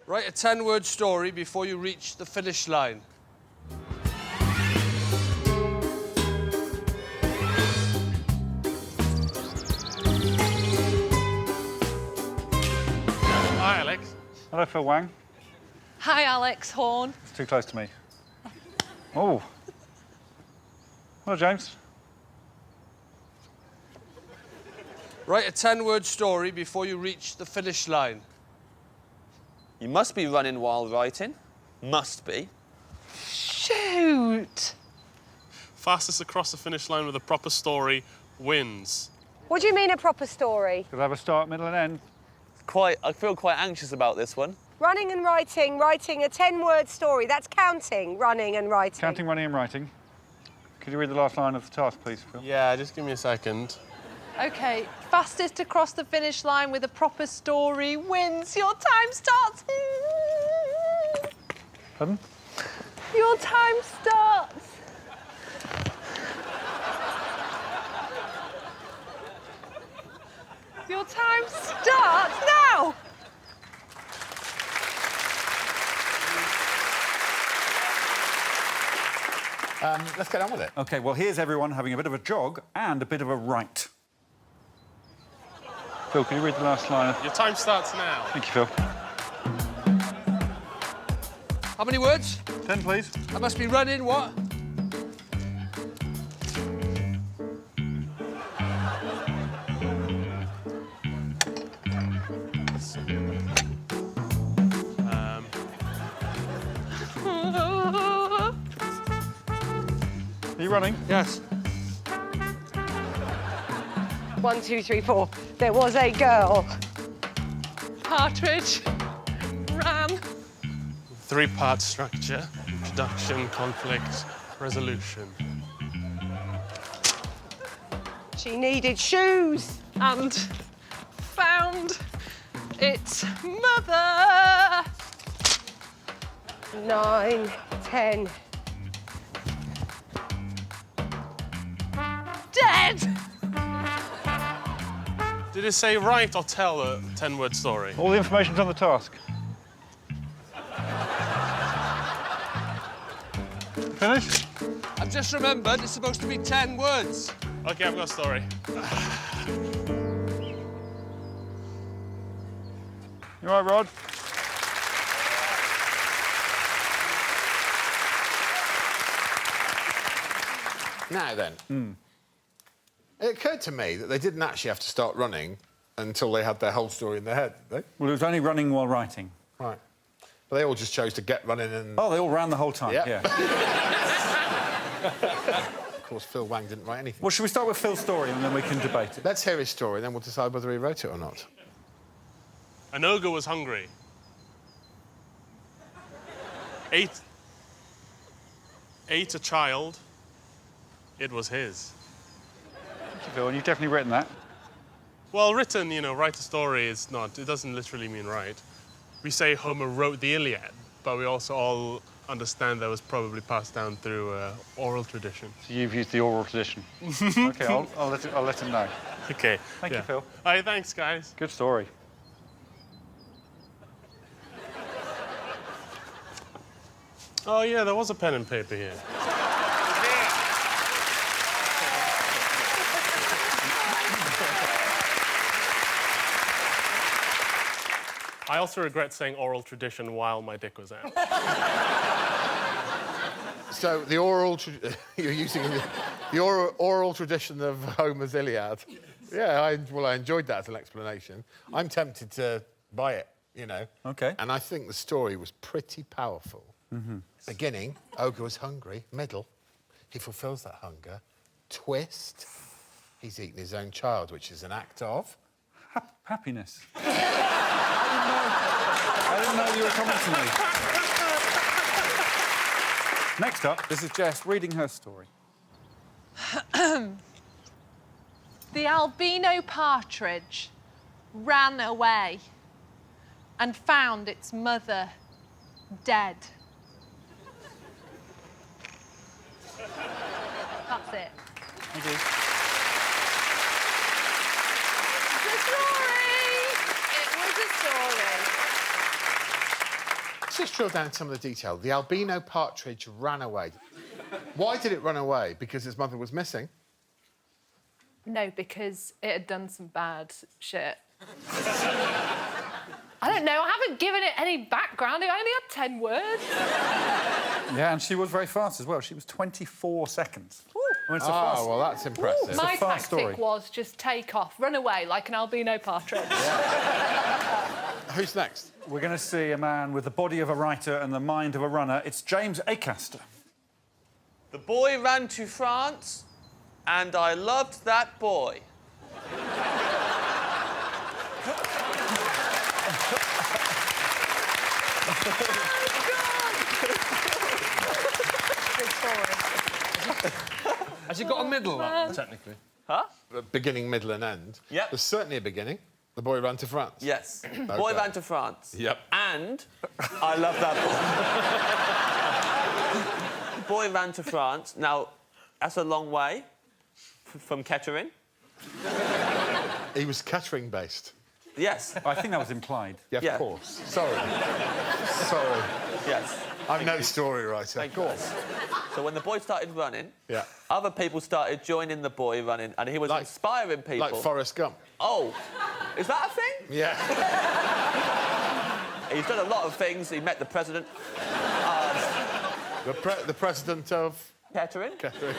Write a 10-word story before you reach the finish line. Hi, Alex. Hello, Phil Wang. Hi, Alex Horne. It's too close to me. Oh. Hello, James. Write a 10-word story before you reach the finish line. You must be running while writing. Must be. Shoot! Fastest across the finish line with a proper story wins. What do you mean a proper story? Could I have a start, middle and end? I feel quite anxious about this one. Running and writing a 10-word story. That's counting, running and writing. Counting, running and writing. Could you read the last line of the task, please, Phil? Yeah, just give me a second. OK, fastest across the finish line with a proper story wins. Your time starts. Pardon? Your time starts. Your time starts now. Let's get on with it. OK, well, here's everyone having a bit of a jog and a bit of a write. Phil, can you read the last line? Your time starts now. Thank you, Phil. How many words? 10, please. I must be running what? Are you running? Yes. 1, 2, 3, 4. There was a girl. Partridge ran. 3-part structure. Introduction, conflict, resolution. She needed shoes. And found its mother. 9, 10. Dead. Did it say write or tell a 10-word story? All the information's on the task. Finished? I've just remembered it's supposed to be 10 words. OK, I've got a story. You all right, Rod? Now then. It occurred to me that they didn't actually have to start running until they had their whole story in their head, did they? Well, it was only running while writing. Right. But they all just chose to get running and... Oh, they all ran the whole time, Yep. yeah. Of course, Phil Wang didn't write anything. Well, should we start with Phil's story and then we can debate it? Let's hear his story, then we'll decide whether he wrote it or not. An ogre was hungry. Ate a child. It was his. Thank you, Phil, and you've definitely written that. Well, written, you know, write a story is not... It doesn't literally mean write. We say Homer wrote the Iliad, but we also all understand that was probably passed down through oral tradition. So you've used the oral tradition. OK, I'll let him know. OK. Thank you, Phil. All right, thanks, guys. Good story. Oh, yeah, there was a pen and paper here. I also regret saying oral tradition while my dick was out. So the oral... You're using the oral tradition of Homer's Iliad. Yeah, I enjoyed that as an explanation. I'm tempted to buy it, you know. OK. And I think the story was pretty powerful. Beginning, ogre was hungry. Middle, he fulfills that hunger. Twist, he's eaten his own child, which is an act of... Happiness. I didn't know you were coming to me. Next up, this is Jess reading her story. The albino partridge ran away and found its mother dead. That's it. Thank you. It's a story. It was a story. Let's just drill down some of the detail. The albino partridge ran away. Why did it run away? Because its mother was missing? No, because it had done some bad shit. I don't know, I haven't given it any background. It only had 10 words. Yeah, and she was very fast as well. She was 24 seconds. I mean, it's a Ah, fast... well, that's impressive. My a fast tactic story. was just take off, run away like an albino partridge. Who's next? We're going to see a man with the body of a writer and the mind of a runner. It's James Acaster. The boy ran to France, and I loved that boy. Has it got a middle, that one, technically? Huh? Beginning, middle and end. Yep. There's certainly a beginning. The boy ran to France. Yes. Boy ran to France. Yep. And I love that boy. Boy ran to France. Now, that's a long way from Kettering. He was Kettering-based. Yes. I think that was implied. Yeah, Yeah. of course. Sorry. Sorry. Yes. I'm no story writer. Thank you. So when the boy started running, Yeah. other people started joining the boy running, and he was Like- inspiring people. Like Forrest Gump. Oh, is that a thing? Yeah. He's done a lot of things. He met the president. The president of Kettering. Kettering.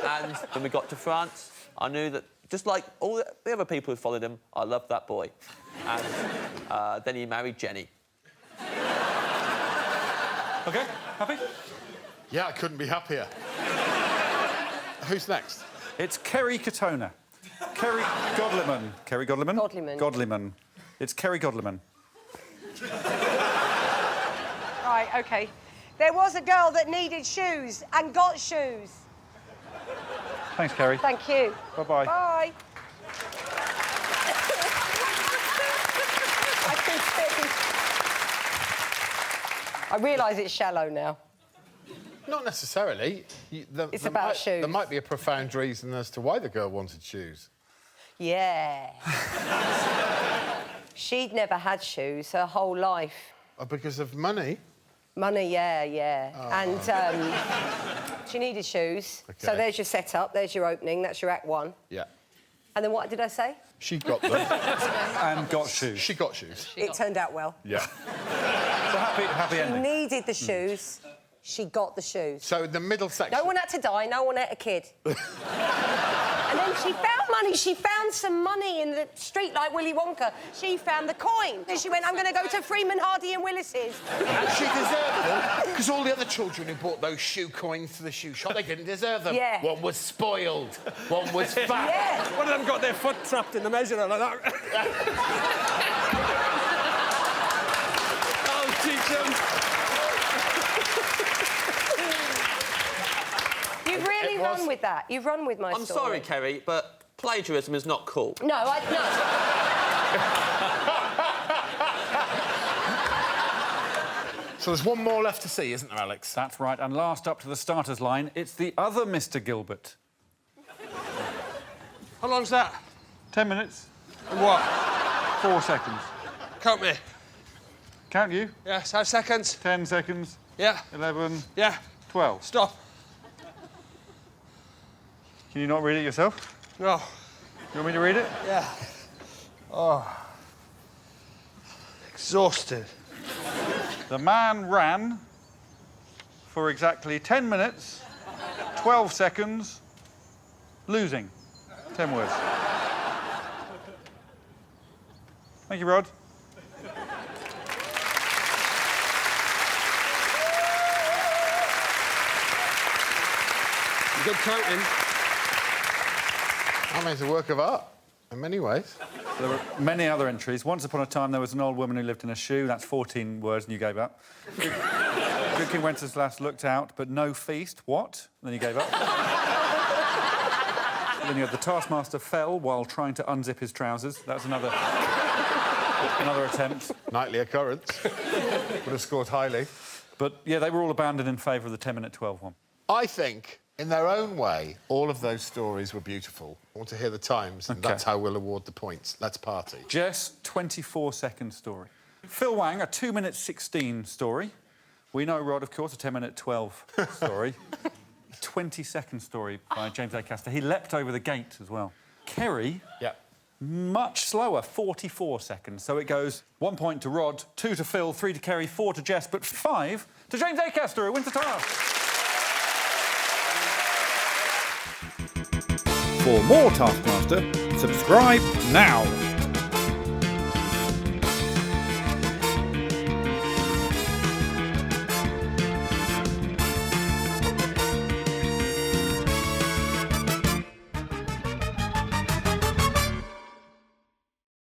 And when we got to France, I knew that, just like all the other people who followed him, I loved that boy. And then he married Jenny. OK, happy? Yeah, I couldn't be happier. Who's next? It's Kerry Katona. Kerry Godliman. Kerry Godliman? Godliman. Godliman. It's Kerry Godliman. Right, OK. There was a girl that needed shoes and got shoes. Thanks, Kerry. Thank you. Bye-bye. Bye. I realise it's shallow now. Not necessarily. It's about shoes. There might be a profound reason as to why the girl wanted shoes. Yeah. She'd never had shoes her whole life. Because of money. Money, yeah. And she needed shoes. So OK. there's your setup, there's your opening, that's your act one. Yeah. And then what did I say? She got them. And got shoes. She got shoes. It turned out well. Yeah. So happy She ending. needed the shoes, she got the shoes. So the middle section... No one had to die, no one had a kid. And then she found money. She found some money in the street like Willy Wonka. She found the coin. Then she went, I'm going to go to Freeman, Hardy and Willis's. And she deserved them, because all the other children who bought those shoe coins to the shoe shop, they didn't deserve them. Yeah. One was spoiled, one was fat. Yeah. One of them got their foot trapped in the measurer like that. I'll teach them. You've really run with that. You've run with my I'm story. sorry, Kerry, but plagiarism is not cool. No, no. So there's one more left to see, isn't there, Alex? That's right. And last up to the starters line, it's the other Mr. Gilbert. How long's that? 10 minutes. And what? 4 seconds. Count me. Count you. Yes, 5 seconds. 10 seconds. Yeah. 11. Yeah. 12. Stop. Can you not read it yourself? No. You want me to read it? Yeah. Oh. Exhausted. The man ran for exactly 10 minutes, 12 seconds, losing. 10 words. Thank you, Rod. Good counting. I mean, it's a work of art, in many ways. There were many other entries. Once upon a time, there was an old woman who lived in a shoe. That's 14 words, and you gave up. Good King Wenceslas looked out, but no feast. What? And then you gave up. Then you had the Taskmaster fell while trying to unzip his trousers. That was another attempt. Nightly occurrence. Would have scored highly. But, yeah, they were all abandoned in favour of the 10-minute 12 one. I think, in their own way, all of those stories were beautiful. I want to hear the times, and OK. that's how we'll award the points. Let's party. Jess, 24-second story. Phil Wang, a 2-minute 16 story. We know Rod, of course, a 10-minute 12 story. A 20-second story by James Acaster. He leapt over the gate as well. Kerry, much slower, 44 seconds. So it goes 1 point to Rod, 2 to Phil, 3 to Kerry, 4 to Jess, but 5 to James Acaster, who wins the task. For more Taskmaster, subscribe now.